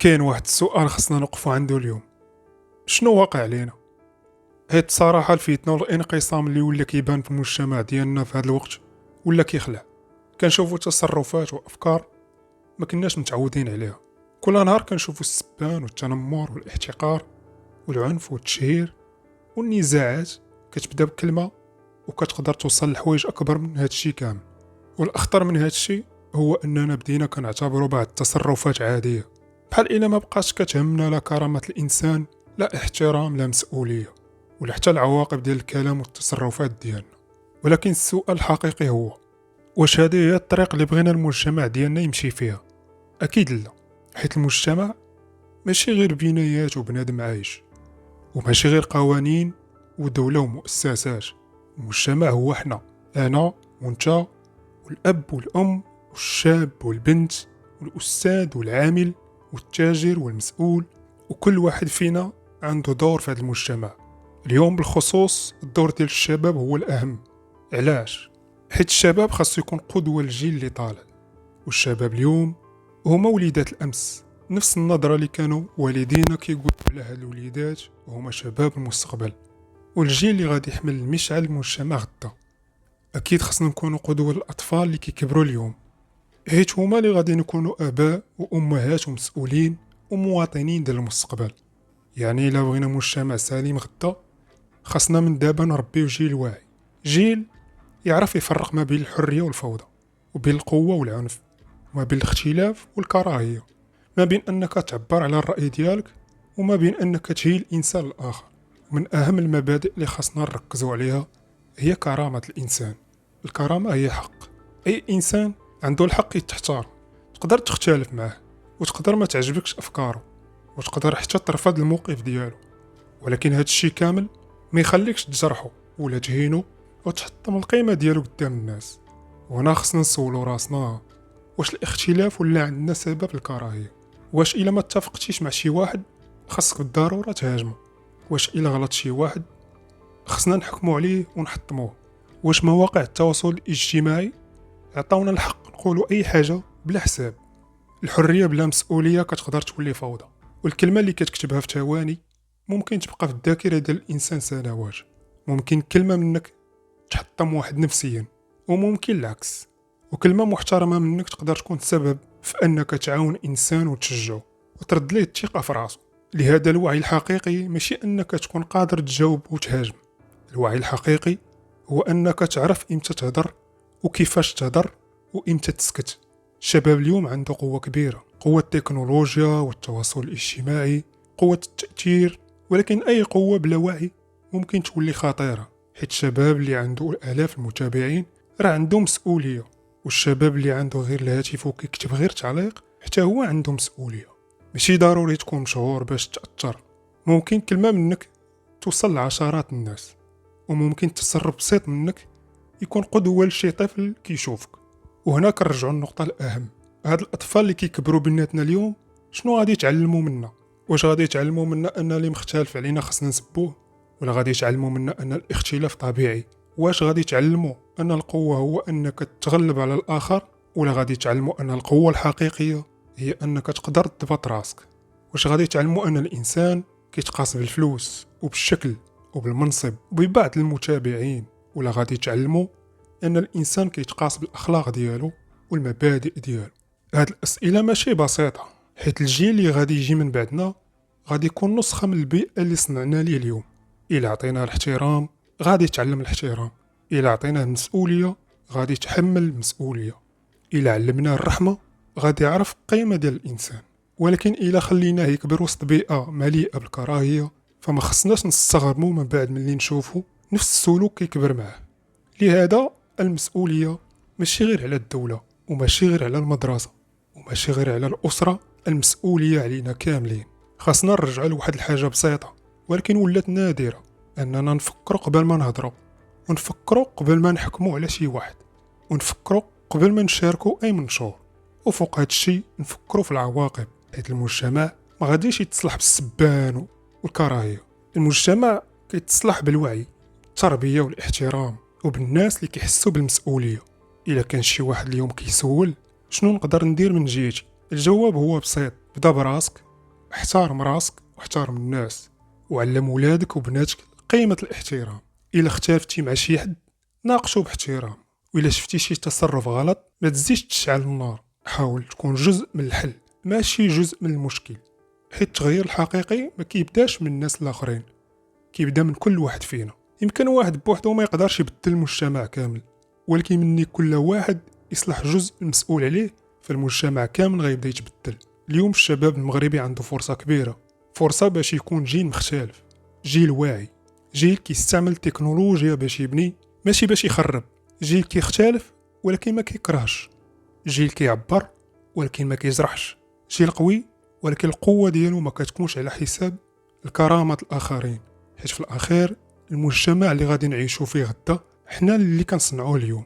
كاين واحد السؤال خصنا نوقفوا عنده اليوم. شنو واقع علينا؟ هاد الصراحة الفتنة والانقسام اللي ولا كيبان في المجتمع ديالنا في هاد الوقت ولا كيخلع. كنشوفوا تصرفات وافكار ما كناش متعودين عليها. كل نهار كنشوفوا السبان والتنمر والاحتقار والعنف والتشهير والنزاعات كتبدا بكلمة وكتقدر توصل لحوايج اكبر من هاد الشي كامل. والاخطر من هاد الشي هو اننا بدينا كنعتبروا بعض التصرفات عادية، بحال إلا ما بقاش كتهمنا لا كرامة الإنسان لا احترام لا مسؤولية ولا حتى العواقب ديال الكلام والتصرفات ديالنا. ولكن السؤال الحقيقي هو، واش هذه هي الطريق اللي بغينا المجتمع ديالنا يمشي فيها؟ أكيد لا، حيت المجتمع ماشي غير بنايات وبنادم عايش، وماشي غير قوانين ودولة ومؤسسات. المجتمع هو حنا، أنا وانت والأب والأم والشاب والبنت والأستاذ والعامل والتاجر والمسؤول، وكل واحد فينا عنده دور في هذا المجتمع. اليوم بالخصوص الدور ديال الشباب هو الأهم. علاش؟ حيت الشباب خاصو يكون قدوة للجيل اللي طالع، والشباب اليوم هما وليدات الأمس. نفس النظرة اللي كانوا والدينا كيقولوا على هاد الوليدات هما شباب المستقبل والجيل اللي غادي يحمل المشعل المجتمع غدا. أكيد خاصنا نكونوا قدوة للأطفال اللي كيكبروا اليوم، حيت هما اللي غادي نكونوا آباء وأمهات ومسؤولين ومواطنين ديال المستقبل. يعني إلا بغينا مجتمع سليم غدا، خاصنا من دابا نربيو جيل واعي، جيل يعرف يفرق ما بين الحرية والفوضى، وبين القوة والعنف، وما بين الاختلاف والكراهية، ما بين أنك تعبر على الرأي ديالك وما بين أنك تهين الإنسان الآخر. ومن أهم المبادئ اللي خاصنا نركزوا عليها هي كرامة الإنسان. الكرامة هي حق، أي إنسان عنده الحق يتحتار. تقدر تختلف معه وتقدر ما تعجبكش أفكاره وتقدر حتى ترفض الموقف ديالو، ولكن هاد الشي كامل ما يخليكش تجرحه ولا تهينه وتحطم القيمة ديالو قدام الناس. وهنا خصنا نسولو راسنا، واش الاختلاف ولا عندنا سبب الكراهية؟ واش إلا ما اتفقتيش مع شي واحد خاصك بالضرورة تهاجمه؟ واش إلا غلط شي واحد خصنا نحكمو عليه ونحطموه؟ واش مواقع التواصل الاجتماعي عطاونا الحق نقولوا أي حاجة بلا حساب؟ الحرية بلا مسؤولية كتقدر تولي فوضى، والكلمة اللي كتكتبها في ثواني ممكن تبقى في الذاكرة ديال الإنسان سنوات. ممكن كلمة منك تحطم واحد نفسيا، وممكن العكس. وكلمة محترمة منك تقدر تكون سبب في أنك تعاون إنسان وتشجعه وترد ليه الثقة في راسه. لهذا الوعي الحقيقي ماشي أنك تكون قادر تجاوب وتهاجم. الوعي الحقيقي هو أنك تعرف إمتى تهدر وكيفاش تهدر وإمتى تسكت. الشباب اليوم عنده قوة كبيرة، قوة التكنولوجيا والتواصل الاجتماعي، قوة التأثير، ولكن أي قوة بلا وعي ممكن تولي خطيرة. حيت الشباب اللي عنده آلاف المتابعين راه عنده مسؤولية، والشباب اللي عنده غير الهاتف وكيكتب غير تعليق حتى هو عنده مسؤولية. ماشي ضروري تكون مشهور باش تأثر، ممكن كلمة منك توصل لعشرات الناس، وممكن تصرف بسيط منك يكون قدوة لشي طفل كيشوفك. وهنا كنرجعوا النقطة الأهم، هاد الأطفال اللي كيكبروا بيناتنا اليوم شنو غادي يتعلموا منا؟ واش غادي يتعلموا منا أن اللي مختلف علينا خصنا نسبوه؟ ولا غادي يتعلموا منا أن الاختلاف طبيعي؟ واش غادي يتعلموا أن القوة هو أنك تتغلب على الآخر؟ ولا غادي يتعلموا أن القوة الحقيقية هي أنك تقدر تضبط راسك؟ واش غادي يتعلموا أن الإنسان كيتقاس بالفلوس وبالشكل وبالمنصب وببعض المتابعين؟ ولا غادي يتعلموا أن الإنسان كيتقاس بالأخلاق ديالو والمبادئ ديالو؟ هاد الأسئلة ماشي بسيطة، حيت الجيل اللي غادي يجي من بعدنا غادي يكون نسخة من البيئة اللي صنعنا ليه اليوم. إلا عطيناه الاحترام غادي يتعلم الاحترام، إلا عطيناه المسؤولية غادي يتحمل المسؤولية، إلا علمناه الرحمة غادي يعرف قيمة ديال الإنسان. ولكن إلا خليناه يكبر وسط بيئة مليئة بالكراهية فما خصناش نستغربوا من بعد ملي نشوفوا نفس السلوك كيكبر معاه. لهذا المسؤولية ماشي غير على الدولة، وماشي غير على المدرسة، وماشي غير على الأسرة. المسؤولية علينا كاملين. خاصنا نرجعوا لواحد الحاجة بسيطة ولكن ولات نادرة، أننا نفكروا قبل ما نهضروا، ونفكروا قبل ما نحكموا على شي واحد، ونفكروا قبل ما نشاركوا أي منشور. وفوق هذا الشيء نفكروا في العواقب، حيت المجتمع ما غاديش يتصلح بالسبان والكراهية. المجتمع كيتصلح بالوعي، التربية والاحترام، وبالناس اللي كيحسوا بالمسؤولية. إلا كان شي واحد اليوم كيسول شنو نقدر ندير من جهتي، الجواب هو بسيط: بدا براسك، احترم راسك واحترم الناس، وعلم ولادك وبناتك قيمة الاحترام. إلا اختلفتي مع شي حد ناقشو باحترام، وإلا شفتي شي تصرف غلط ما تزيدش تشعل النار، حاول تكون جزء من الحل ماشي جزء من المشكل. حيت التغيير الحقيقي ما كيبداش من الناس الاخرين، كيبدا من كل واحد فينا. يمكن واحد بوحدو ما يقدرش يبدل المجتمع كامل، ولكن مني كل واحد يصلح جزء مسؤول عليه فالمجتمع كامل غيبدا يتبدل. اليوم الشباب المغربي عنده فرصة كبيرة، فرصة باش يكون جيل مختلف، جيل واعي، جيل كيستعمل التكنولوجيا باش يبني ماشي باش يخرب، جيل كيختلف ولكن ما كيكرهش، جيل كيعبر ولكن ما كيجرحش، جيل قوي ولكن القوة ديالو ما كتكونش على حساب الكرامة الآخرين. حيت في الأخير المجتمع اللي غادي نعيشو فيه غدا حنا اللي كنصنعوه اليوم.